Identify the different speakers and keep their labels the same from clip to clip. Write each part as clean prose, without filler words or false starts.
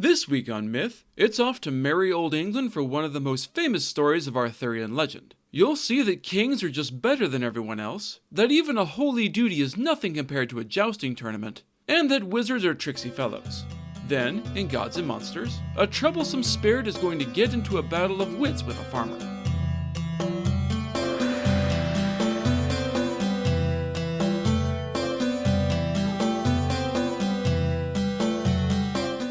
Speaker 1: This week on Myth, it's off to merry old England for one of the most famous stories of Arthurian legend. You'll see that kings are just better than everyone else, that even a holy duty is nothing compared to a jousting tournament, and that wizards are tricksy fellows. Then, in Gods and Monsters, a troublesome spirit is going to get into a battle of wits with a farmer.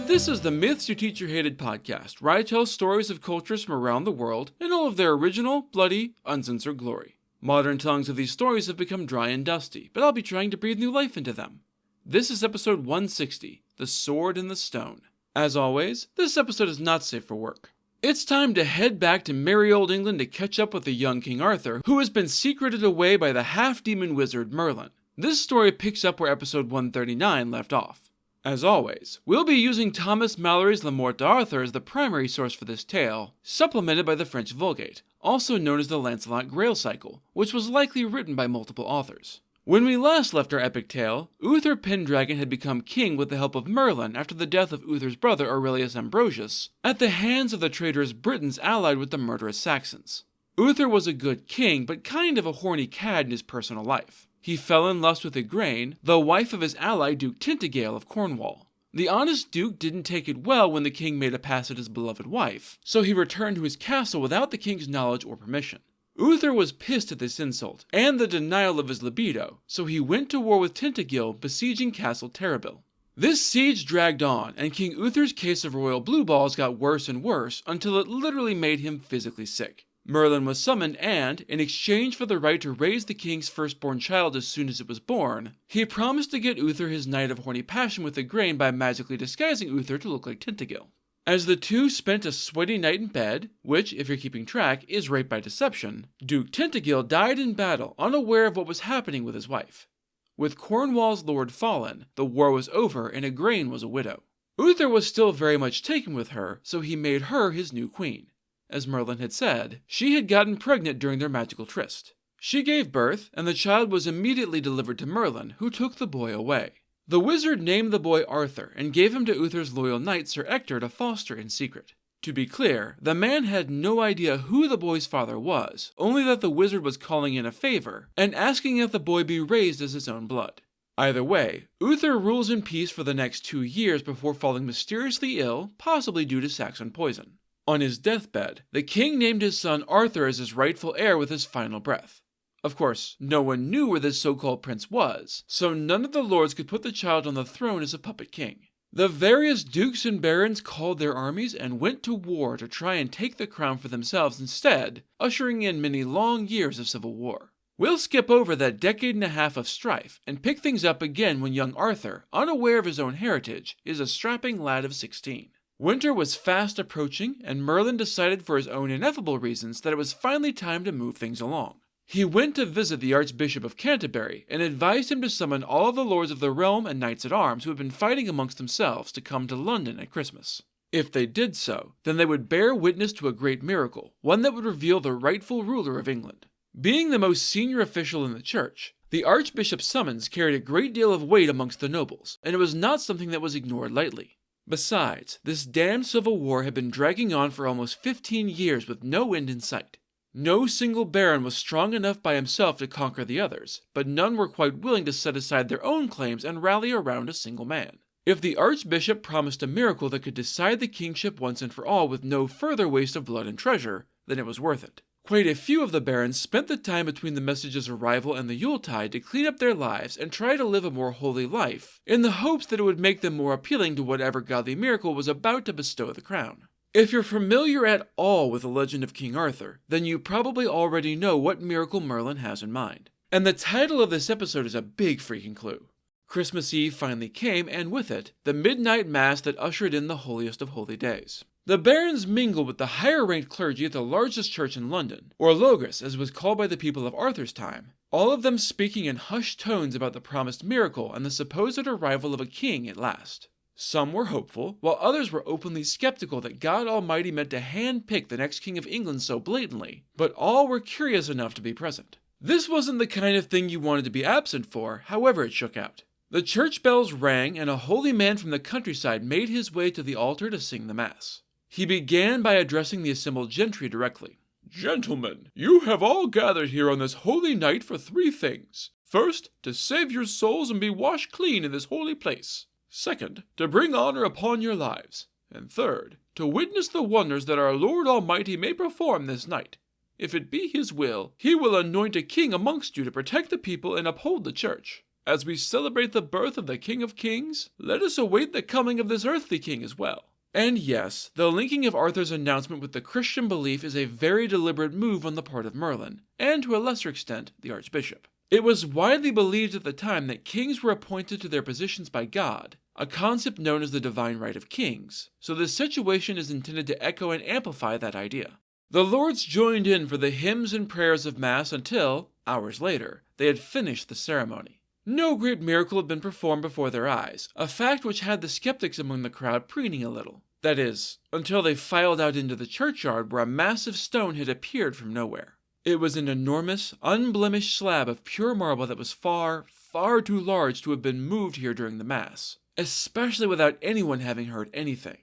Speaker 1: This is the Myths Your Teacher Hated podcast, where I tell stories of cultures from around the world in all of their original, bloody, uncensored glory. Modern tellings of these stories have become dry and dusty, but I'll be trying to breathe new life into them. This is episode 160, The Sword and the Stone. As always, this episode is not safe for work. It's time to head back to merry old England to catch up with the young King Arthur, who has been secreted away by the half-demon wizard Merlin. This story picks up where episode 139 left off. As always, we'll be using Thomas Malory's Le Morte d'Arthur as the primary source for this tale, supplemented by the French Vulgate, also known as the Lancelot Grail Cycle, which was likely written by multiple authors. When we last left our epic tale, Uther Pendragon had become king with the help of Merlin after the death of Uther's brother Aurelius Ambrosius, at the hands of the traitorous Britons allied with the murderous Saxons. Uther was a good king, but kind of a horny cad in his personal life. He fell in lust with Igraine, the wife of his ally Duke Tintagel of Cornwall. The honest duke didn't take it well when the king made a pass at his beloved wife, so he returned to his castle without the king's knowledge or permission. Uther was pissed at this insult, and the denial of his libido, so he went to war with Tintagel, besieging Castle Terrabil. This siege dragged on, and King Uther's case of royal blue balls got worse and worse until it literally made him physically sick. Merlin was summoned and, in exchange for the right to raise the king's firstborn child as soon as it was born, he promised to get Uther his night of horny passion with Igraine by magically disguising Uther to look like Tintagel. As the two spent a sweaty night in bed, which, if you're keeping track, is rape by deception, Duke Tintagel died in battle, unaware of what was happening with his wife. With Cornwall's lord fallen, the war was over and Igraine was a widow. Uther was still very much taken with her, so he made her his new queen. As Merlin had said, she had gotten pregnant during their magical tryst. She gave birth, and the child was immediately delivered to Merlin, who took the boy away. The wizard named the boy Arthur, and gave him to Uther's loyal knight Sir Ector to foster in secret. To be clear, the man had no idea who the boy's father was, only that the wizard was calling in a favor, and asking that the boy be raised as his own blood. Either way, Uther rules in peace for the next 2 years before falling mysteriously ill, possibly due to Saxon poison. On his deathbed, the king named his son Arthur as his rightful heir with his final breath. Of course, no one knew where this so-called prince was, so none of the lords could put the child on the throne as a puppet king. The various dukes and barons called their armies and went to war to try and take the crown for themselves instead, ushering in many long years of civil war. We'll skip over that decade and a half of strife and pick things up again when young Arthur, unaware of his own heritage, is a strapping lad of 16. Winter was fast approaching, and Merlin decided for his own ineffable reasons that it was finally time to move things along. He went to visit the Archbishop of Canterbury and advised him to summon all of the lords of the realm and knights-at-arms who had been fighting amongst themselves to come to London at Christmas. If they did so, then they would bear witness to a great miracle, one that would reveal the rightful ruler of England. Being the most senior official in the church, the Archbishop's summons carried a great deal of weight amongst the nobles, and it was not something that was ignored lightly. Besides, this damned civil war had been dragging on for almost 15 years with no end in sight. No single baron was strong enough by himself to conquer the others, but none were quite willing to set aside their own claims and rally around a single man. If the archbishop promised a miracle that could decide the kingship once and for all with no further waste of blood and treasure, then it was worth it. Quite a few of the barons spent the time between the message's arrival and the Yuletide to clean up their lives and try to live a more holy life, in the hopes that it would make them more appealing to whatever godly miracle was about to bestow the crown. If you're familiar at all with the legend of King Arthur, then you probably already know what miracle Merlin has in mind. And the title of this episode is a big freaking clue. Christmas Eve finally came, and with it, the midnight mass that ushered in the holiest of holy days. The barons mingled with the higher-ranked clergy at the largest church in London, or Logos as it was called by the people of Arthur's time, all of them speaking in hushed tones about the promised miracle and the supposed arrival of a king at last. Some were hopeful, while others were openly skeptical that God Almighty meant to hand-pick the next king of England so blatantly, but all were curious enough to be present. This wasn't the kind of thing you wanted to be absent for, however it shook out. The church bells rang, and a holy man from the countryside made his way to the altar to sing the Mass. He began by addressing the assembled gentry directly. "Gentlemen, you have all gathered here on this holy night for 3 things. First, to save your souls and be washed clean in this holy place. Second, to bring honor upon your lives. And third, to witness the wonders that our Lord Almighty may perform this night. If it be His will, He will anoint a king amongst you to protect the people and uphold the church. As we celebrate the birth of the King of Kings, let us await the coming of this earthly king as well." And yes, the linking of Arthur's announcement with the Christian belief is a very deliberate move on the part of Merlin, and to a lesser extent, the Archbishop. It was widely believed at the time that kings were appointed to their positions by God, a concept known as the divine right of kings, so this situation is intended to echo and amplify that idea. The lords joined in for the hymns and prayers of Mass until, hours later, they had finished the ceremony. No great miracle had been performed before their eyes, a fact which had the skeptics among the crowd preening a little. That is, until they filed out into the churchyard where a massive stone had appeared from nowhere. It was an enormous, unblemished slab of pure marble that was far, far too large to have been moved here during the Mass, especially without anyone having heard anything.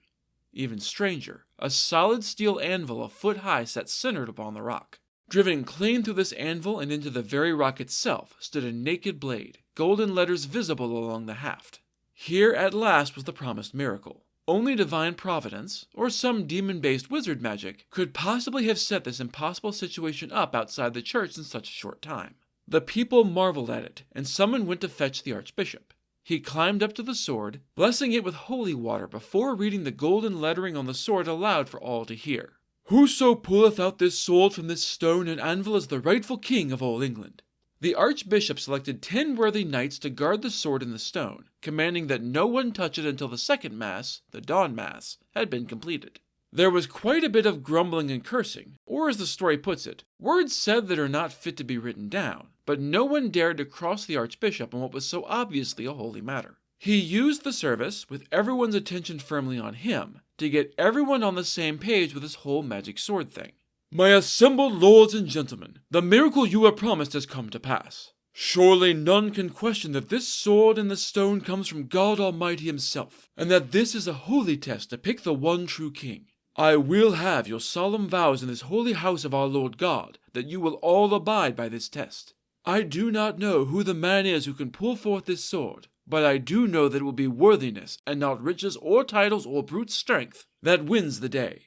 Speaker 1: Even stranger, a solid steel anvil a foot high sat centered upon the rock. Driven clean through this anvil and into the very rock itself stood a naked blade, golden letters visible along the haft. Here at last was the promised miracle. Only divine providence, or some demon-based wizard magic, could possibly have set this impossible situation up outside the church in such a short time. The people marveled at it, and someone went to fetch the archbishop. He climbed up to the sword, blessing it with holy water before reading the golden lettering on the sword aloud for all to hear. "Whoso pulleth out this sword from this stone and anvil is the rightful king of all England." The archbishop selected 10 worthy knights to guard the sword in the stone, commanding that no one touch it until the second Mass, the dawn Mass, had been completed. There was quite a bit of grumbling and cursing, or as the story puts it, words said that are not fit to be written down, but no one dared to cross the archbishop on what was so obviously a holy matter. He used the service, with everyone's attention firmly on him, to get everyone on the same page with this whole magic sword thing. "My assembled lords and gentlemen, the miracle you were promised has come to pass. Surely none can question that this sword in the stone comes from God Almighty Himself, and that this is a holy test to pick the one true king. I will have your solemn vows in this holy house of our Lord God, that you will all abide by this test. I do not know who the man is who can pull forth this sword, but I do know that it will be worthiness, and not riches or titles or brute strength, that wins the day.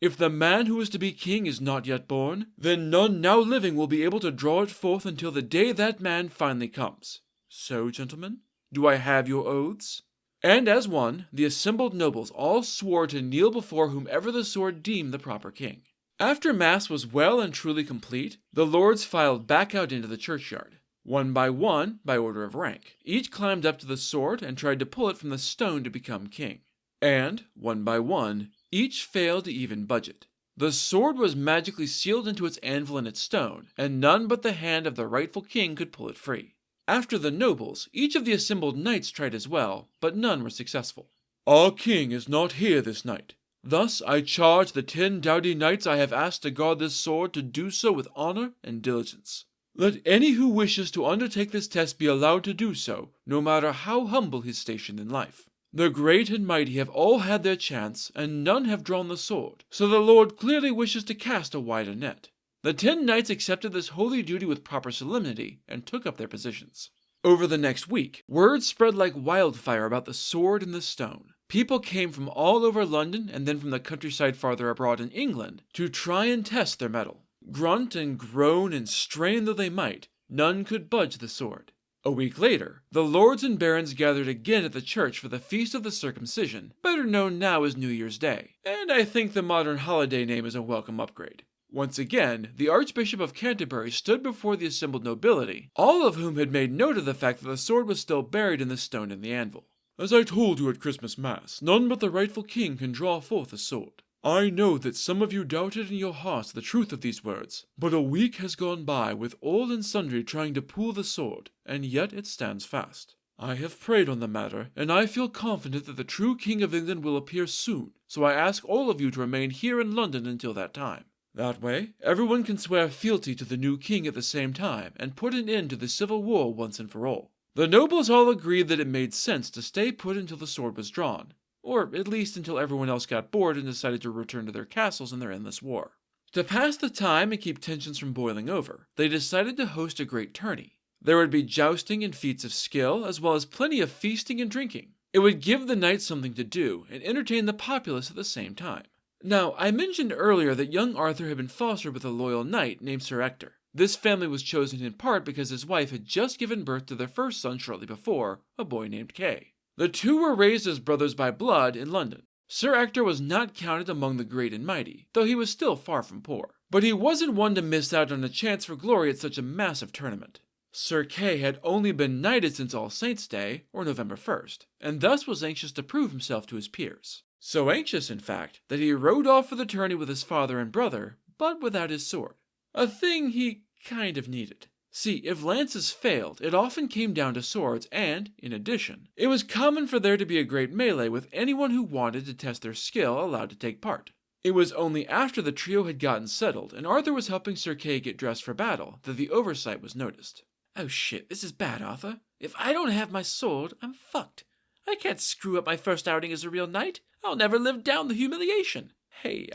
Speaker 1: If the man who is to be king is not yet born, then none now living will be able to draw it forth until the day that man finally comes. So, gentlemen, do I have your oaths?" And as one, the assembled nobles all swore to kneel before whomever the sword deemed the proper king. After Mass was well and truly complete, the lords filed back out into the churchyard. One, by order of rank, each climbed up to the sword and tried to pull it from the stone to become king. And, one by one, each failed to even budge it. The sword was magically sealed into its anvil and its stone, and none but the hand of the rightful king could pull it free. After the nobles, each of the assembled knights tried as well, but none were successful. "Our king is not here this night. Thus I charge the 10 doughty knights I have asked to guard this sword to do so with honor and diligence. Let any who wishes to undertake this test be allowed to do so, no matter how humble his station in life. The great and mighty have all had their chance, and none have drawn the sword, so the Lord clearly wishes to cast a wider net." The 10 knights accepted this holy duty with proper solemnity, and took up their positions. Over the next week, word spread like wildfire about the sword and the stone. People came from all over London, and then from the countryside farther abroad in England, to try and test their mettle. Grunt and groan and strain though they might, none could budge the sword. A week later, the lords and barons gathered again at the church for the Feast of the Circumcision, better known now as New Year's Day, and I think the modern holiday name is a welcome upgrade. Once again, the Archbishop of Canterbury stood before the assembled nobility, all of whom had made note of the fact that the sword was still buried in the stone and the anvil. "As I told you at Christmas Mass, none but the rightful king can draw forth a sword. I know that some of you doubted in your hearts the truth of these words, but a week has gone by with all and sundry trying to pull the sword, and yet it stands fast. I have prayed on the matter, and I feel confident that the true King of England will appear soon, so I ask all of you to remain here in London until that time. That way, everyone can swear fealty to the new king at the same time, and put an end to the civil war once and for all. The nobles all agreed that it made sense to stay put until the sword was drawn, or at least until everyone else got bored and decided to return to their castles in their endless war. To pass the time and keep tensions from boiling over, they decided to host a great tourney. There would be jousting and feats of skill, as well as plenty of feasting and drinking. It would give the knights something to do and entertain the populace at the same time. Now, I mentioned earlier that young Arthur had been fostered with a loyal knight named Sir Ector. This family was chosen in part because his wife had just given birth to their first son shortly before, a boy named Kay. The two were raised as brothers by blood in London. Sir Ector was not counted among the great and mighty, though he was still far from poor. But he wasn't one to miss out on a chance for glory at such a massive tournament. Sir Kay had only been knighted since All Saints' Day, or November 1st, and thus was anxious to prove himself to his peers. So anxious, in fact, that he rode off for the tourney with his father and brother, but without his sword. A thing he kind of needed. See, if lances failed, it often came down to swords, and, in addition, it was common for there to be a great melee with anyone who wanted to test their skill allowed to take part. It was only after the trio had gotten settled and Arthur was helping Sir Kay get dressed for battle that the oversight was noticed. Oh shit, this is bad, Arthur. If I don't have my sword, I'm fucked. I can't screw up my first outing as a real knight. I'll never live down the humiliation. Hey,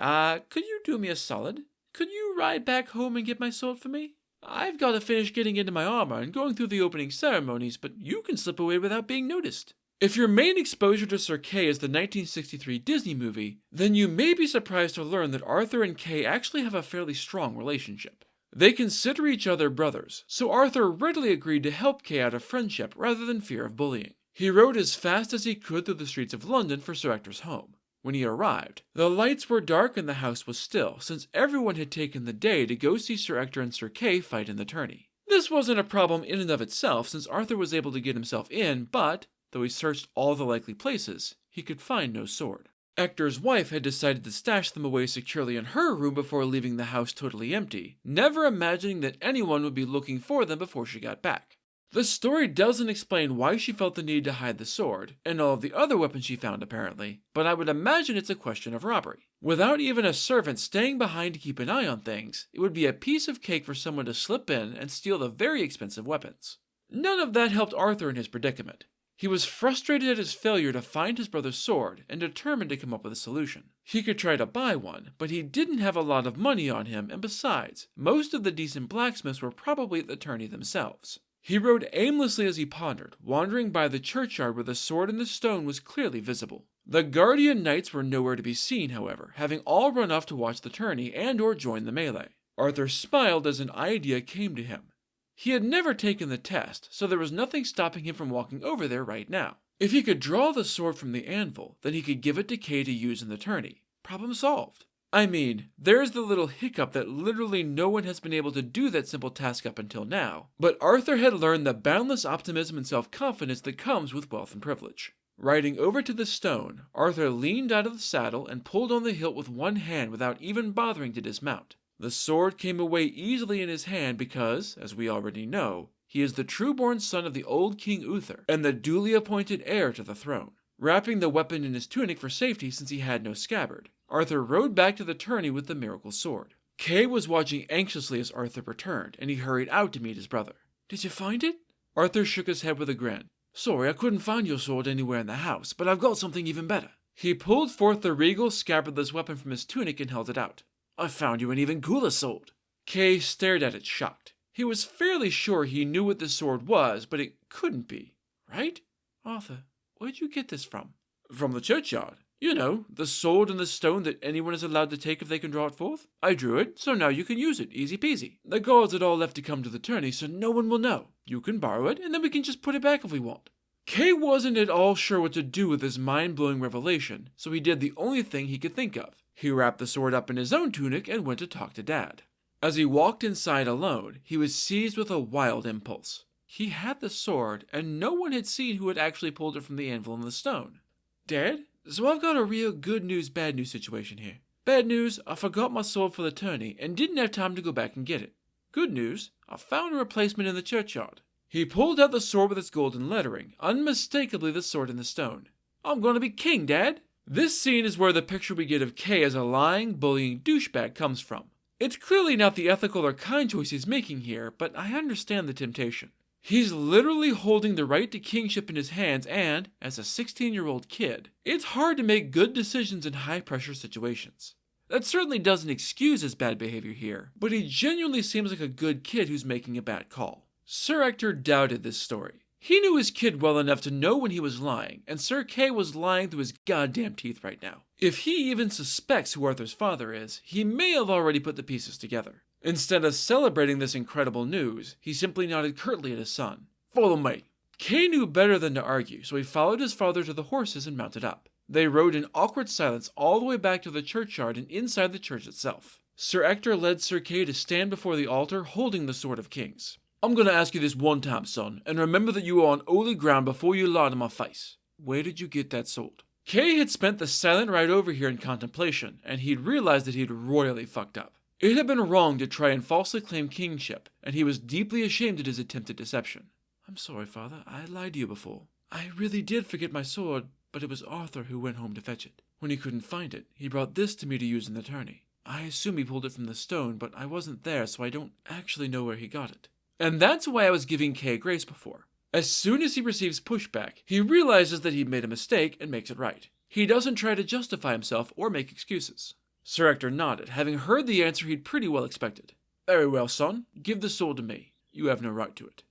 Speaker 1: could you do me a solid? Could you ride back home and get my sword for me? I've got to finish getting into my armor and going through the opening ceremonies, but you can slip away without being noticed. If your main exposure to Sir Kay is the 1963 Disney movie, then you may be surprised to learn that Arthur and Kay actually have a fairly strong relationship. They consider each other brothers, so Arthur readily agreed to help Kay out of friendship rather than fear of bullying. He rode as fast as he could through the streets of London for Sir Ector's home. When he arrived, the lights were dark and the house was still, since everyone had taken the day to go see Sir Ector and Sir Kay fight in the tourney. This wasn't a problem in and of itself, since Arthur was able to get himself in, but, though he searched all the likely places, he could find no sword. Ector's wife had decided to stash them away securely in her room before leaving the house totally empty, never imagining that anyone would be looking for them before she got back. The story doesn't explain why she felt the need to hide the sword, and all of the other weapons she found apparently, but I would imagine it's a question of robbery. Without even a servant staying behind to keep an eye on things, it would be a piece of cake for someone to slip in and steal the very expensive weapons. None of that helped Arthur in his predicament. He was frustrated at his failure to find his brother's sword and determined to come up with a solution. He could try to buy one, but he didn't have a lot of money on him, and besides, most of the decent blacksmiths were probably at the tourney themselves. He rode aimlessly as he pondered, wandering by the churchyard where the sword in the stone was clearly visible. The guardian knights were nowhere to be seen, however, having all run off to watch the tourney and or join the melee. Arthur smiled as an idea came to him. He had never taken the test, so there was nothing stopping him from walking over there right now. If he could draw the sword from the anvil, then he could give it to Kay to use in the tourney. Problem solved. I mean, there's the little hiccup that literally no one has been able to do that simple task up until now, but Arthur had learned the boundless optimism and self-confidence that comes with wealth and privilege. Riding over to the stone, Arthur leaned out of the saddle and pulled on the hilt with one hand without even bothering to dismount. The sword came away easily in his hand because, as we already know, he is the true-born son of the old King Uther and the duly appointed heir to the throne. Wrapping the weapon in his tunic for safety since he had no scabbard, Arthur rode back to the tourney with the miracle sword. Kay was watching anxiously as Arthur returned, and he hurried out to meet his brother. Did you find it? Arthur shook his head with a grin. Sorry, I couldn't find your sword anywhere in the house, but I've got something even better. He pulled forth the regal, scabbardless weapon from his tunic and held it out. I found you an even cooler sword. Kay stared at it, shocked. He was fairly sure he knew what this sword was, but it couldn't be, right? Arthur, where'd you get this from? From the churchyard. You know, the sword and the stone that anyone is allowed to take if they can draw it forth. I drew it, so now you can use it, easy peasy. The guards had all left to come to the tourney, so no one will know. You can borrow it, and then we can just put it back if we want. Kay wasn't at all sure what to do with this mind-blowing revelation, so he did the only thing he could think of. He wrapped the sword up in his own tunic and went to talk to Dad. As he walked inside alone, he was seized with a wild impulse. He had the sword, and no one had seen who had actually pulled it from the anvil in the stone. Dad? So I've got a real good news, bad news situation here. Bad news, I forgot my sword for the tourney and didn't have time to go back and get it. Good news, I found a replacement in the churchyard. He pulled out the sword with its golden lettering, unmistakably the sword in the stone. I'm gonna be king, Dad! This scene is where the picture we get of Kay as a lying, bullying douchebag comes from. It's clearly not the ethical or kind choice he's making here, but I understand the temptation. He's literally holding the right to kingship in his hands, and, as a 16-year-old kid, it's hard to make good decisions in high-pressure situations. That certainly doesn't excuse his bad behavior here, but he genuinely seems like a good kid who's making a bad call. Sir Ector doubted this story. He knew his kid well enough to know when he was lying, and Sir Kay was lying through his goddamn teeth right now. If he even suspects who Arthur's father is, he may have already put the pieces together. Instead of celebrating this incredible news, he simply nodded curtly at his son. Follow me. Kay knew better than to argue, so he followed his father to the horses and mounted up. They rode in awkward silence all the way back to the churchyard and inside the church itself. Sir Ector led Sir Kay to stand before the altar holding the Sword of Kings. I'm going to ask you this one time, son, and remember that you are on holy ground before you lie to my face. Where did you get that sword? Kay had spent the silent ride over here in contemplation, and he'd realized that he'd royally fucked up. It had been wrong to try and falsely claim kingship, and he was deeply ashamed at his attempted deception. I'm sorry, father, I lied to you before. I really did forget my sword, but it was Arthur who went home to fetch it. When he couldn't find it, he brought this to me to use in the tourney. I assume he pulled it from the stone, but I wasn't there, so I don't actually know where he got it. And that's why I was giving Kay grace before. As soon as he receives pushback, he realizes that he made a mistake and makes it right. He doesn't try to justify himself or make excuses. Sir Ector nodded, having heard the answer he'd pretty well expected. Very well, son. Give the sword to me. You have no right to it.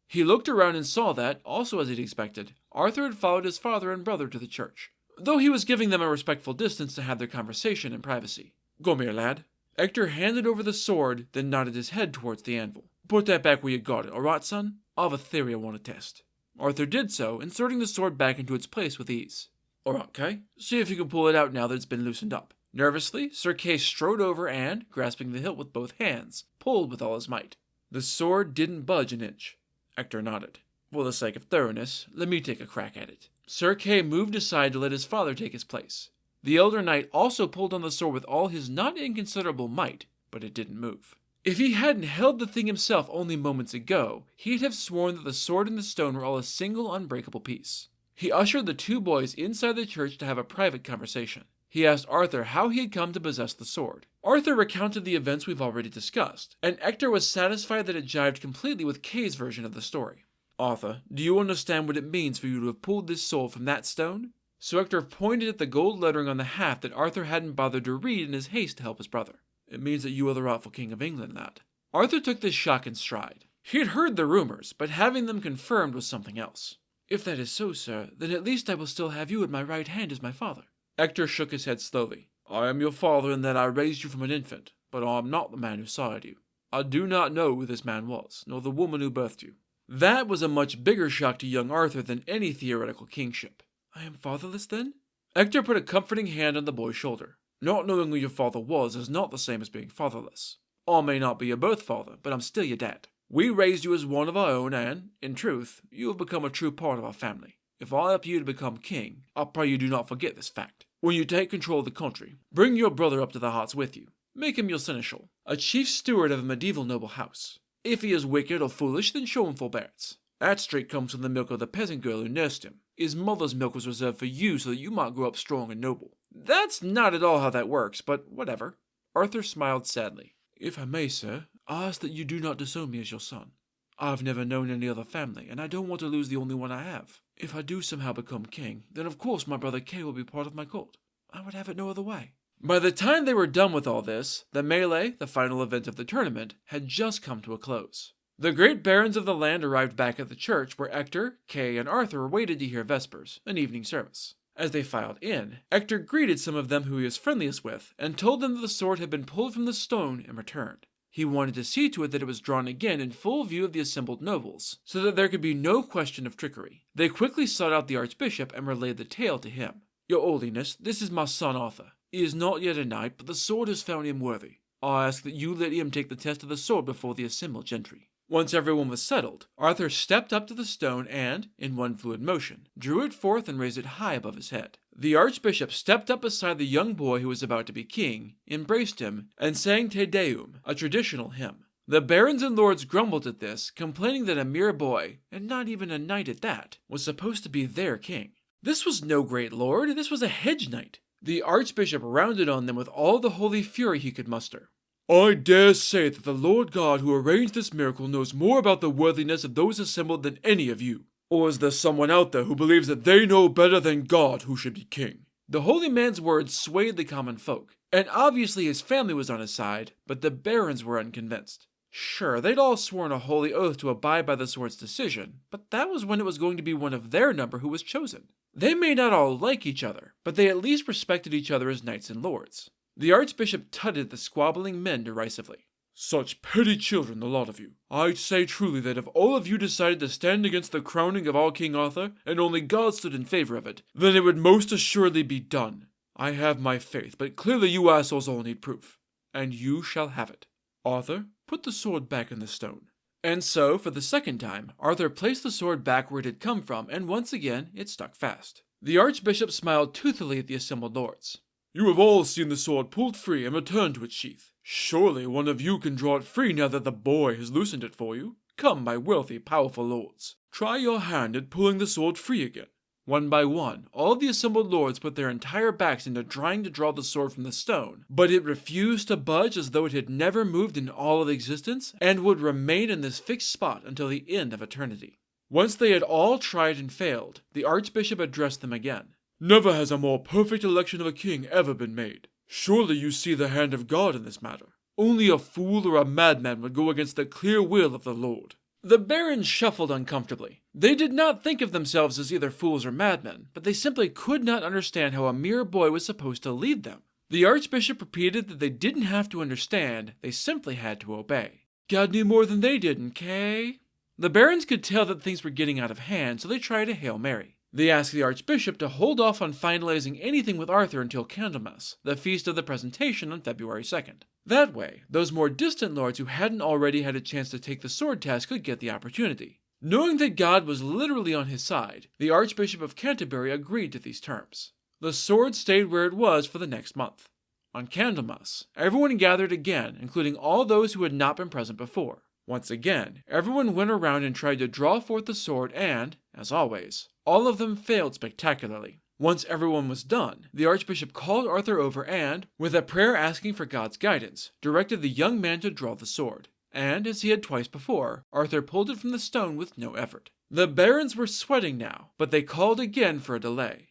Speaker 1: He looked around and saw that, also as he'd expected, Arthur had followed his father and brother to the church, though he was giving them a respectful distance to have their conversation in privacy. Come here, lad. Ector handed over the sword, then nodded his head towards the anvil. Put that back where you got it, all right, son? I have a theory I want to test. Arthur did so, inserting the sword back into its place with ease. All right, Kay. See if you can pull it out now that it's been loosened up. Nervously, Sir Kay strode over and, grasping the hilt with both hands, pulled with all his might. The sword didn't budge an inch. Ector nodded. For the sake of thoroughness, let me take a crack at it. Sir Kay moved aside to let his father take his place. The elder knight also pulled on the sword with all his not inconsiderable might, but it didn't move. If he hadn't held the thing himself only moments ago, he'd have sworn that the sword and the stone were all a single unbreakable piece. He ushered the two boys inside the church to have a private conversation. He asked Arthur how he had come to possess the sword. Arthur recounted the events we've already discussed, and Ector was satisfied that it jived completely with Kay's version of the story. Arthur, do you understand what it means for you to have pulled this sword from that stone? So Ector pointed at the gold lettering on the haft that Arthur hadn't bothered to read in his haste to help his brother. It means that you are the rightful king of England, lad. Arthur took this shock in stride. He had heard the rumors, but having them confirmed was something else. If that is so, sir, then at least I will still have you at my right hand as my father. Ector shook his head slowly. I am your father in that I raised you from an infant, but I am not the man who sired you. I do not know who this man was, nor the woman who birthed you. That was a much bigger shock to young Arthur than any theoretical kingship. I am fatherless, then? Ector put a comforting hand on the boy's shoulder. Not knowing who your father was is not the same as being fatherless. I may not be your birth father, but I'm still your dad. We raised you as one of our own, and, in truth, you have become a true part of our family. If I help you to become king, I pray you do not forget this fact. When you take control of the country, bring your brother up to the Hearts with you. Make him your seneschal, a chief steward of a medieval noble house. If he is wicked or foolish, then show him forbearance. That streak comes from the milk of the peasant girl who nursed him. His mother's milk was reserved for you so that you might grow up strong and noble. That's not at all how that works, but whatever. Arthur smiled sadly. If I may, sir, I ask that you do not disown me as your son. I've never known any other family, and I don't want to lose the only one I have. If I do somehow become king, then of course my brother Kay will be part of my court. I would have it no other way. By the time they were done with all this, the melee, the final event of the tournament, had just come to a close. The great barons of the land arrived back at the church where Ector, Kay, and Arthur waited to hear vespers, an evening service. As they filed in, Ector greeted some of them who he was friendliest with, and told them that the sword had been pulled from the stone and returned. He wanted to see to it that it was drawn again in full view of the assembled nobles, so that there could be no question of trickery. They quickly sought out the archbishop and relayed the tale to him. Your holiness, this is my son Arthur. He is not yet a knight, but the sword has found him worthy. I ask that you let him take the test of the sword before the assembled gentry. Once everyone was settled, Arthur stepped up to the stone and, in one fluid motion, drew it forth and raised it high above his head. The archbishop stepped up beside the young boy who was about to be king, embraced him, and sang Te Deum, a traditional hymn. The barons and lords grumbled at this, complaining that a mere boy, and not even a knight at that, was supposed to be their king. This was no great lord, this was a hedge knight. The archbishop rounded on them with all the holy fury he could muster. I dare say that the Lord God who arranged this miracle knows more about the worthiness of those assembled than any of you. Or is there someone out there who believes that they know better than God who should be king?" The holy man's words swayed the common folk, and obviously his family was on his side, but the barons were unconvinced. Sure, they'd all sworn a holy oath to abide by the sword's decision, but that was when it was going to be one of their number who was chosen. They may not all like each other, but they at least respected each other as knights and lords. The archbishop tutted the squabbling men derisively. "Such petty children, the lot of you. I say truly that if all of you decided to stand against the crowning of our King Arthur, and only God stood in favor of it, then it would most assuredly be done. I have my faith, but clearly you assholes all need proof. And you shall have it. Arthur, put the sword back in the stone." And so, for the second time, Arthur placed the sword back where it had come from, and once again, it stuck fast. The archbishop smiled toothily at the assembled lords. "You have all seen the sword pulled free and returned to its sheath. Surely one of you can draw it free now that the boy has loosened it for you. Come, my wealthy, powerful lords. Try your hand at pulling the sword free again." One by one, all the assembled lords put their entire backs into trying to draw the sword from the stone, but it refused to budge as though it had never moved in all of existence, and would remain in this fixed spot until the end of eternity. Once they had all tried and failed, the archbishop addressed them again. "Never has a more perfect election of a king ever been made. Surely you see the hand of God in this matter. Only a fool or a madman would go against the clear will of the Lord." The barons shuffled uncomfortably. They did not think of themselves as either fools or madmen, but they simply could not understand how a mere boy was supposed to lead them. The archbishop repeated that they didn't have to understand, they simply had to obey. God knew more than they did, okay? The barons could tell that things were getting out of hand, so they tried a Hail Mary. They asked the archbishop to hold off on finalizing anything with Arthur until Candlemas, the feast of the presentation on February 2nd. That way, those more distant lords who hadn't already had a chance to take the sword test could get the opportunity. Knowing that God was literally on his side, the Archbishop of Canterbury agreed to these terms. The sword stayed where it was for the next month. On Candlemas, everyone gathered again, including all those who had not been present before. Once again, everyone went around and tried to draw forth the sword and, as always, all of them failed spectacularly. Once everyone was done, the archbishop called Arthur over and, with a prayer asking for God's guidance, directed the young man to draw the sword. And, as he had twice before, Arthur pulled it from the stone with no effort. The barons were sweating now, but they called again for a delay.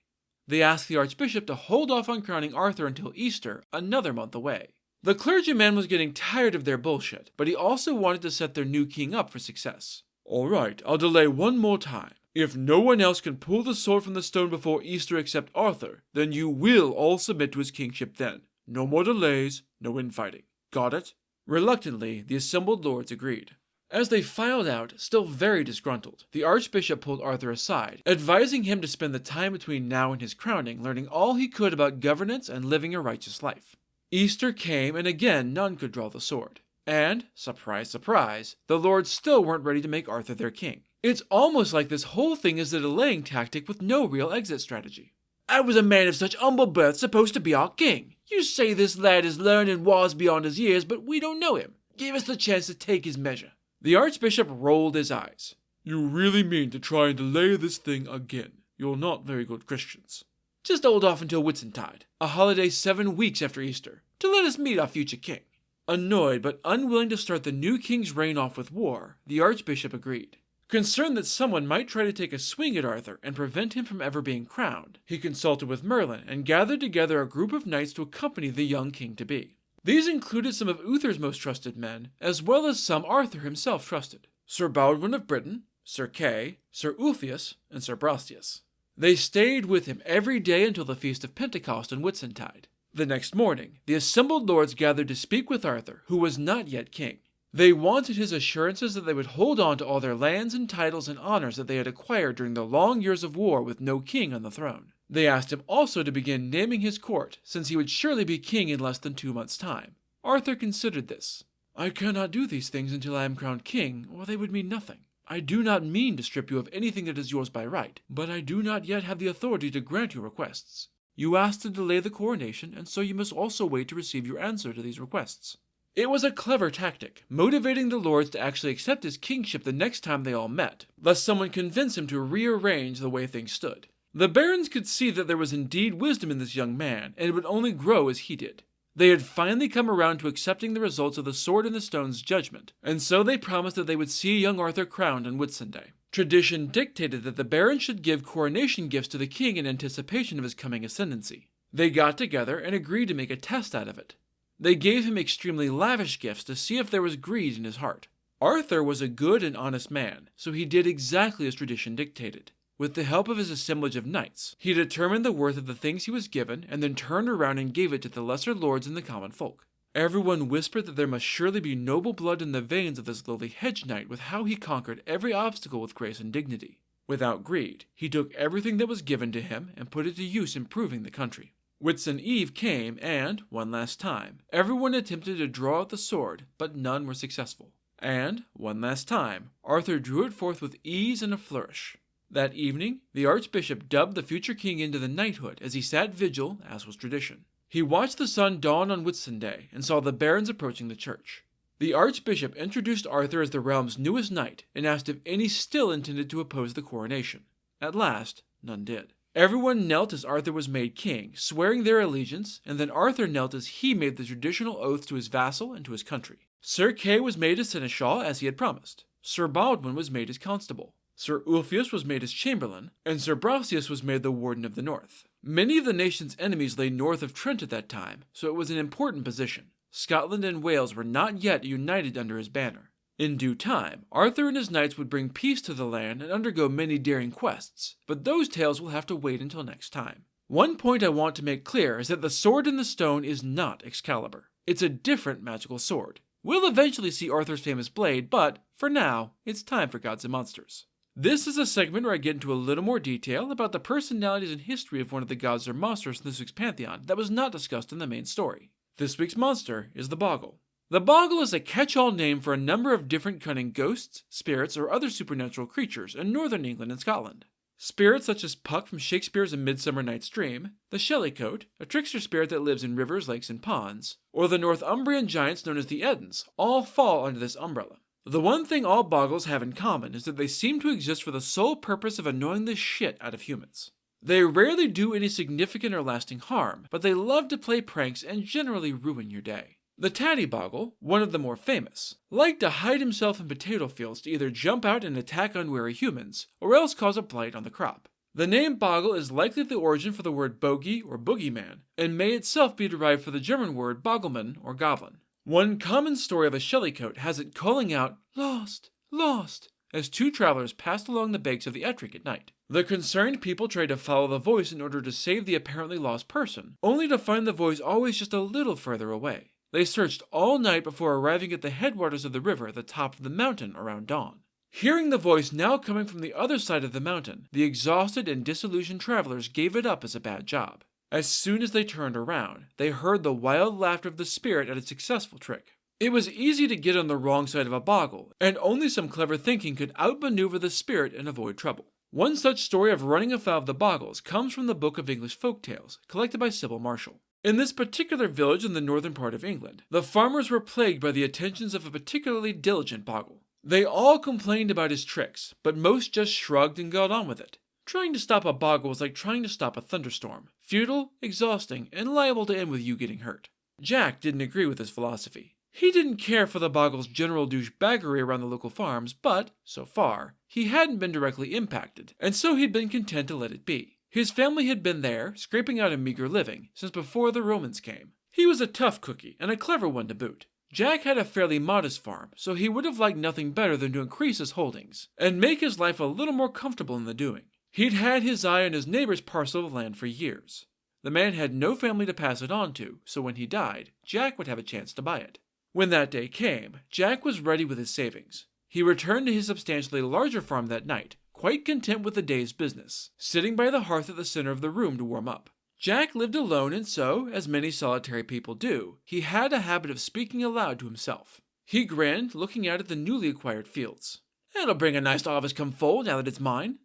Speaker 1: They asked the archbishop to hold off on crowning Arthur until Easter, another month away. The clergyman was getting tired of their bullshit, but he also wanted to set their new king up for success. "All right, I'll delay one more time. If no one else can pull the sword from the stone before Easter except Arthur, then you will all submit to his kingship then. No more delays, no infighting. Got it?" Reluctantly, the assembled lords agreed. As they filed out, still very disgruntled, the archbishop pulled Arthur aside, advising him to spend the time between now and his crowning learning all he could about governance and living a righteous life. Easter came, and again none could draw the sword. And, surprise, surprise, the lords still weren't ready to make Arthur their king. It's almost like this whole thing is a delaying tactic with no real exit strategy. "I was a man of such humble birth supposed to be our king. You say this lad is learned and wise beyond his years, but we don't know him. Give us the chance to take his measure." The archbishop rolled his eyes. "You really mean to try and delay this thing again? You're not very good Christians." "Just hold off until Whitsuntide, a holiday 7 weeks after Easter, to let us meet our future king." Annoyed but unwilling to start the new king's reign off with war, the archbishop agreed. Concerned that someone might try to take a swing at Arthur and prevent him from ever being crowned, he consulted with Merlin and gathered together a group of knights to accompany the young king-to-be. These included some of Uther's most trusted men, as well as some Arthur himself trusted: Sir Baldwin of Britain, Sir Kay, Sir Ulfius, and Sir Brastias. They stayed with him every day until the Feast of Pentecost and Whitsuntide. The next morning, the assembled lords gathered to speak with Arthur, who was not yet king. They wanted his assurances that they would hold on to all their lands and titles and honors that they had acquired during the long years of war with no king on the throne. They asked him also to begin naming his court, since he would surely be king in less than 2 months' time. Arthur considered this. "I cannot do these things until I am crowned king, or they would mean nothing. I do not mean to strip you of anything that is yours by right, but I do not yet have the authority to grant your requests. You asked to delay the coronation, and so you must also wait to receive your answer to these requests." It was a clever tactic, motivating the lords to actually accept his kingship the next time they all met, lest someone convince him to rearrange the way things stood. The barons could see that there was indeed wisdom in this young man, and it would only grow as he did. They had finally come around to accepting the results of the Sword in the Stone's judgment, and so they promised that they would see young Arthur crowned on Whitsunday. Tradition dictated that the barons should give coronation gifts to the king in anticipation of his coming ascendancy. They got together and agreed to make a test out of it. They gave him extremely lavish gifts to see if there was greed in his heart. Arthur was a good and honest man, so he did exactly as tradition dictated. With the help of his assemblage of knights, he determined the worth of the things he was given and then turned around and gave it to the lesser lords and the common folk. Everyone whispered that there must surely be noble blood in the veins of this lowly hedge knight with how he conquered every obstacle with grace and dignity. Without greed, he took everything that was given to him and put it to use improving the country. Whitsun Eve came, and, one last time, everyone attempted to draw out the sword, but none were successful. And, one last time, Arthur drew it forth with ease and a flourish. That evening, the archbishop dubbed the future king into the knighthood as he sat vigil, as was tradition. He watched the sun dawn on Whitsunday and saw the barons approaching the church. The archbishop introduced Arthur as the realm's newest knight and asked if any still intended to oppose the coronation. At last, none did. Everyone knelt as Arthur was made king, swearing their allegiance, and then Arthur knelt as he made the traditional oath to his vassal and to his country. Sir Kay was made his seneschal as he had promised. Sir Baldwin was made his constable. Sir Ulfius was made his chamberlain, and Sir Brausius was made the warden of the north. Many of the nation's enemies lay north of Trent at that time, so it was an important position. Scotland and Wales were not yet united under his banner. In due time, Arthur and his knights would bring peace to the land and undergo many daring quests, but those tales will have to wait until next time. One point I want to make clear is that the Sword in the Stone is not Excalibur. It's a different magical sword. We'll eventually see Arthur's famous blade, but, for now, it's time for Gods and Monsters. This is a segment where I get into a little more detail about the personalities and history of one of the gods or monsters in this week's pantheon that was not discussed in the main story. This week's monster is the Boggle. The Boggle is a catch-all name for a number of different cunning ghosts, spirits, or other supernatural creatures in northern England and Scotland. Spirits such as Puck from Shakespeare's A Midsummer Night's Dream, the Shellycoat, a trickster spirit that lives in rivers, lakes, and ponds, or the Northumbrian giants known as the Eddens, all fall under this umbrella. The one thing all Boggles have in common is that they seem to exist for the sole purpose of annoying the shit out of humans. They rarely do any significant or lasting harm, but they love to play pranks and generally ruin your day. The Tatty Boggle, one of the more famous, liked to hide himself in potato fields to either jump out and attack unwary humans, or else cause a blight on the crop. The name Boggle is likely the origin for the word bogey or boogeyman, and may itself be derived from the German word Boggleman or goblin. One common story of a Shellycoat has it calling out, "Lost! Lost!" as two travelers passed along the banks of the Ettrick at night. The concerned people tried to follow the voice in order to save the apparently lost person, only to find the voice always just a little further away. They searched all night before arriving at the headwaters of the river at the top of the mountain around dawn. Hearing the voice now coming from the other side of the mountain, the exhausted and disillusioned travelers gave it up as a bad job. As soon as they turned around, they heard the wild laughter of the spirit at a successful trick. It was easy to get on the wrong side of a Boggle, and only some clever thinking could outmaneuver the spirit and avoid trouble. One such story of running afoul of the Boggles comes from the Book of English Folk Tales, collected by Sybil Marshall. In this particular village in the northern part of England, the farmers were plagued by the attentions of a particularly diligent Boggle. They all complained about his tricks, but most just shrugged and got on with it. Trying to stop a Boggle was like trying to stop a thunderstorm. Futile, exhausting, and liable to end with you getting hurt. Jack didn't agree with this philosophy. He didn't care for the Boggle's general douchebaggery around the local farms, but, so far, he hadn't been directly impacted, and so he'd been content to let it be. His family had been there, scraping out a meager living, since before the Romans came. He was a tough cookie, and a clever one to boot. Jack had a fairly modest farm, so he would have liked nothing better than to increase his holdings, and make his life a little more comfortable in the doing. He'd had his eye on his neighbor's parcel of land for years. The man had no family to pass it on to, so when he died, Jack would have a chance to buy it. When that day came, Jack was ready with his savings. He returned to his substantially larger farm that night, quite content with the day's business, sitting by the hearth at the center of the room to warm up. Jack lived alone, and so, as many solitary people do, he had a habit of speaking aloud to himself. He grinned, looking out at the newly acquired fields. "It'll bring a nice harvest come fall, now that it's mine."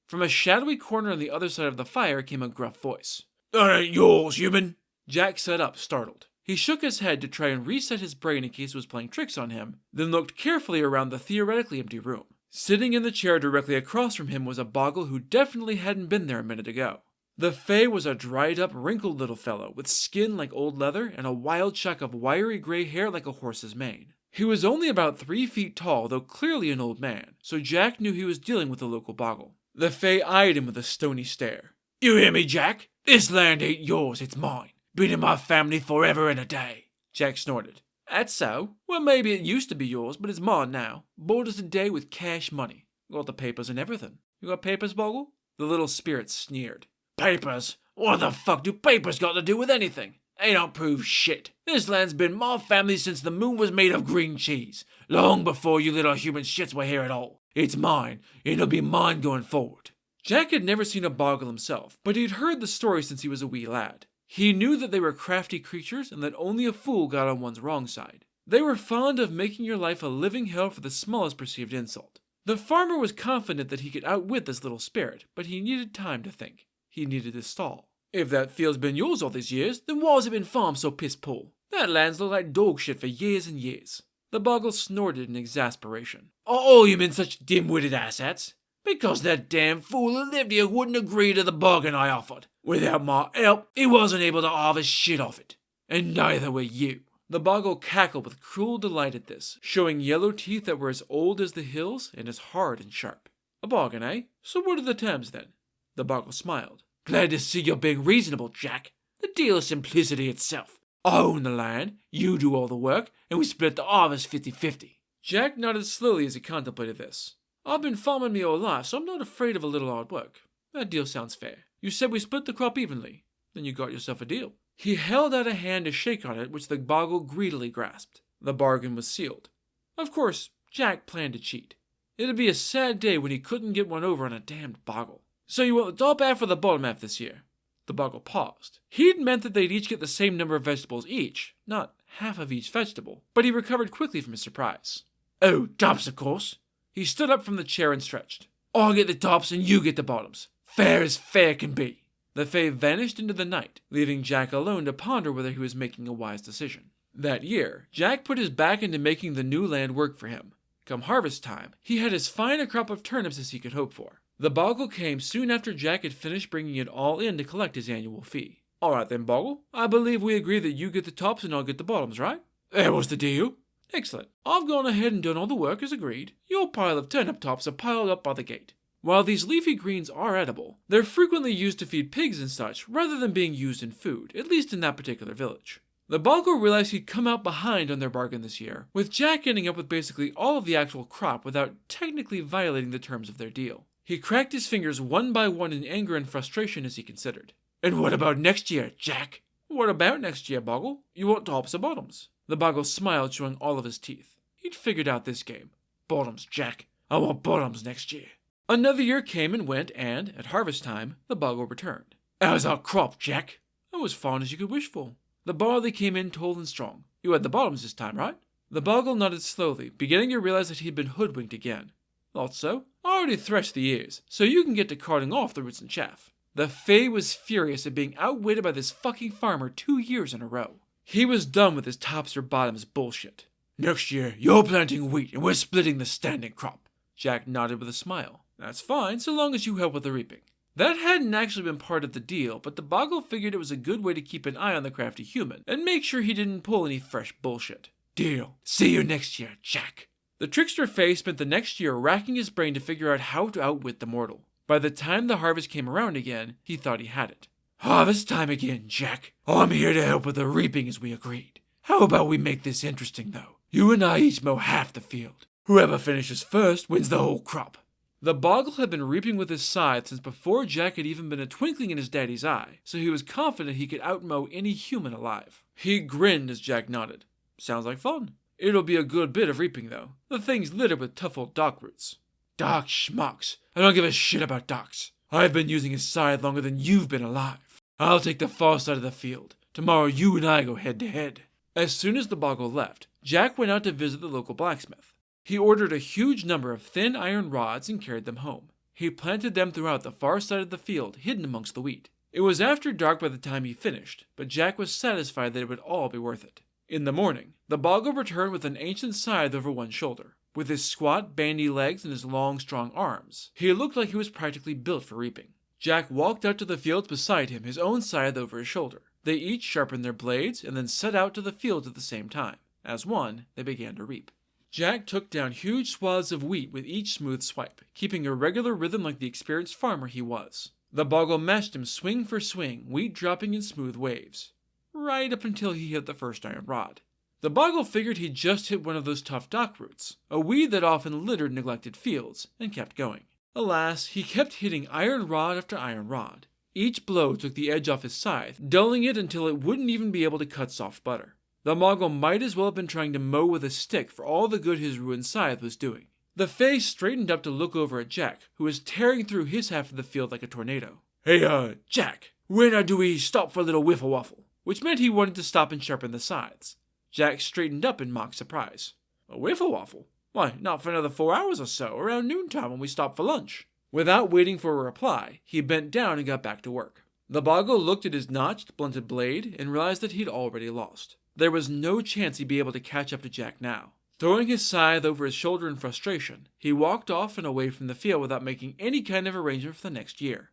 Speaker 1: From a shadowy corner on the other side of the fire came a gruff voice. "That ain't yours, human." Jack sat up, startled. He shook his head to try and reset his brain in case it was playing tricks on him, then looked carefully around the theoretically empty room. Sitting in the chair directly across from him was a Boggle who definitely hadn't been there a minute ago. The Fae was a dried-up, wrinkled little fellow with skin like old leather and a wild shock of wiry gray hair like a horse's mane. He was only about 3 feet tall, though clearly an old man, so Jack knew he was dealing with a local boggle. The Fae eyed him with a stony stare. "You hear me, Jack? This land ain't yours, it's mine. Been in my family forever and a day." Jack snorted. "That's so? Well, maybe it used to be yours, but it's mine now. Bought us a day with cash money. Got the papers and everything. You got papers, Boggle?" The little spirit sneered. "Papers? What the fuck do papers got to do with anything? They don't prove shit. This land's been my family since the moon was made of green cheese. Long before you little human shits were here at all. It's mine, and it'll be mine going forward." Jack had never seen a boggle himself, but he'd heard the story since he was a wee lad. He knew that they were crafty creatures and that only a fool got on one's wrong side. They were fond of making your life a living hell for the smallest perceived insult. The farmer was confident that he could outwit this little spirit, but he needed time to think. He needed to stall. "If that field's been yours all these years, then why's it been farmed so piss-poor? That land's looked like dog shit for years and years." The boggle snorted in exasperation. "Oh, you mean such dim-witted asshats? Because that damn fool who lived here wouldn't agree to the bargain I offered. Without my help, he wasn't able to harvest shit off it. And neither were you." The boggle cackled with cruel delight at this, showing yellow teeth that were as old as the hills and as hard and sharp. "A bargain, eh? So what are the terms, then?" The boggle smiled. "Glad to see you're being reasonable, Jack. The deal is simplicity itself. I own the land, you do all the work, and we split the harvest 50-50. Jack nodded slowly as he contemplated this. "I've been farming me whole life, so I'm not afraid of a little hard work. That deal sounds fair. You said we split the crop evenly. Then you got yourself a deal." He held out a hand to shake on it, which the boggle greedily grasped. The bargain was sealed. Of course, Jack planned to cheat. It'd be a sad day when he couldn't get one over on a damned boggle. "So you want the top half or the bottom half this year?" The boggle paused. He'd meant that they'd each get the same number of vegetables each, not half of each vegetable, but he recovered quickly from his surprise. "Oh, tops, of course." He stood up from the chair and stretched. "I'll get the tops and you get the bottoms. Fair as fair can be." The Fae vanished into the night, leaving Jack alone to ponder whether he was making a wise decision. That year, Jack put his back into making the new land work for him. Come harvest time, he had as fine a crop of turnips as he could hope for. The boggle came soon after Jack had finished bringing it all in to collect his annual fee. "All right then, Boggle. I believe we agree that you get the tops and I'll get the bottoms, right?" "That was the deal." "Excellent. I've gone ahead and done all the work as agreed. Your pile of turnip tops are piled up by the gate. While these leafy greens are edible, they're frequently used to feed pigs and such, rather than being used in food, at least in that particular village." The boggle realized he'd come out behind on their bargain this year, with Jack ending up with basically all of the actual crop without technically violating the terms of their deal. He cracked his fingers one by one in anger and frustration as he considered. "And what about next year, Jack?" "What about next year, Boggle? You want tops or bottoms?" The boggle smiled, showing all of his teeth. He'd figured out this game. "Bottoms, Jack. I want bottoms next year." Another year came and went, and, at harvest time, the boggle returned. "How's our crop, Jack?" "Oh, as fine as you could wish for. The barley came in tall and strong. You had the bottoms this time, right?" The boggle nodded slowly, beginning to realize that he'd been hoodwinked again. "Thought so. I already threshed the ears, so you can get to carting off the roots and chaff." The Fae was furious at being outwitted by this fucking farmer 2 years in a row. He was done with his tops or bottoms bullshit. "Next year, you're planting wheat and we're splitting the standing crop." Jack nodded with a smile. "That's fine, so long as you help with the reaping." That hadn't actually been part of the deal, but the boggle figured it was a good way to keep an eye on the crafty human and make sure he didn't pull any fresh bullshit. "Deal. See you next year, Jack." The trickster Fae spent the next year racking his brain to figure out how to outwit the mortal. By the time the harvest came around again, he thought he had it. "Harvest time again, Jack. I'm here to help with the reaping as we agreed. How about we make this interesting, though? You and I each mow half the field. Whoever finishes first wins the whole crop." The boggle had been reaping with his scythe since before Jack had even been a twinkling in his daddy's eye, so he was confident he could outmow any human alive. He grinned as Jack nodded. "Sounds like fun. It'll be a good bit of reaping, though. The thing's littered with tough old dock roots." "Dock schmucks. I don't give a shit about docks. I've been using his scythe longer than you've been alive. I'll take the far side of the field. Tomorrow you and I go head to head." As soon as the boggle left, Jack went out to visit the local blacksmith. He ordered a huge number of thin iron rods and carried them home. He planted them throughout the far side of the field, hidden amongst the wheat. It was after dark by the time he finished, but Jack was satisfied that it would all be worth it. In the morning, the boggle returned with an ancient scythe over one shoulder. With his squat, bandy legs and his long, strong arms, he looked like he was practically built for reaping. Jack walked out to the fields beside him, his own scythe over his shoulder. They each sharpened their blades and then set out to the fields at the same time. As one, they began to reap. Jack took down huge swaths of wheat with each smooth swipe, keeping a regular rhythm like the experienced farmer he was. The boggle matched him swing for swing, wheat dropping in smooth waves. Right up until he hit the first iron rod. The boggle figured he'd just hit one of those tough dock roots, a weed that often littered neglected fields, and kept going. Alas, he kept hitting iron rod after iron rod. Each blow took the edge off his scythe, dulling it until it wouldn't even be able to cut soft butter. The Mongol might as well have been trying to mow with a stick for all the good his ruined scythe was doing. The face straightened up to look over at Jack, who was tearing through his half of the field like a tornado. Hey, Jack, when do we stop for a little whiffle-waffle? Which meant he wanted to stop and sharpen the scythes. Jack straightened up in mock surprise. A whiffle-waffle? Why, not for another 4 hours or so, around noontime when we stop for lunch. Without waiting for a reply, he bent down and got back to work. The boggle looked at his notched, blunted blade and realized that he'd already lost. There was no chance he'd be able to catch up to Jack now. Throwing his scythe over his shoulder in frustration, he walked off and away from the field without making any kind of arrangement for the next year.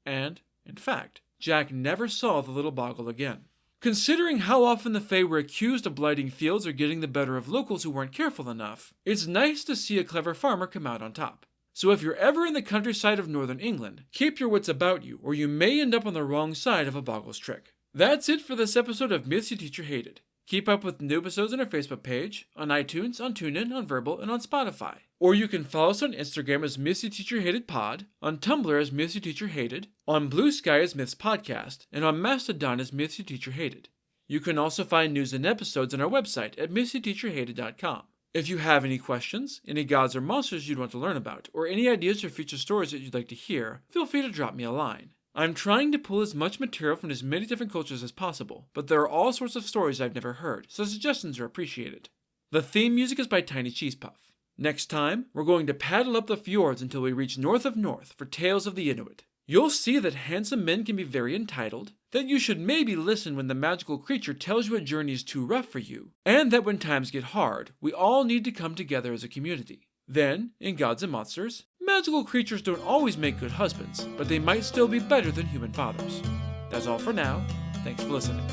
Speaker 1: And, in fact, Jack never saw the little boggle again. Considering how often the Fae were accused of blighting fields or getting the better of locals who weren't careful enough, it's nice to see a clever farmer come out on top. So if you're ever in the countryside of northern England, keep your wits about you, or you may end up on the wrong side of a boggle's trick. That's it for this episode of Myths Your Teacher Hated. Keep up with new episodes on our Facebook page, on iTunes, on TuneIn, on Verbal, and on Spotify. Or you can follow us on Instagram as Myths Your Teacher Hated Pod, on Tumblr as Myths Your Teacher Hated, on Blue Sky as Myths Podcast, and on Mastodon as Myths Your Teacher Hated. You can also find news and episodes on our website at mythsyourteacherhated.com. If you have any questions, any gods or monsters you'd want to learn about, or any ideas for future stories that you'd like to hear, feel free to drop me a line. I'm trying to pull as much material from as many different cultures as possible, but there are all sorts of stories I've never heard, so suggestions are appreciated. The theme music is by Tiny Cheese Puff. Next time, we're going to paddle up the fjords until we reach north of North for Tales of the Inuit. You'll see that handsome men can be very entitled, that you should maybe listen when the magical creature tells you a journey is too rough for you, and that when times get hard, we all need to come together as a community. Then, in Gods and Monsters, magical creatures don't always make good husbands, but they might still be better than human fathers. That's all for now. Thanks for listening.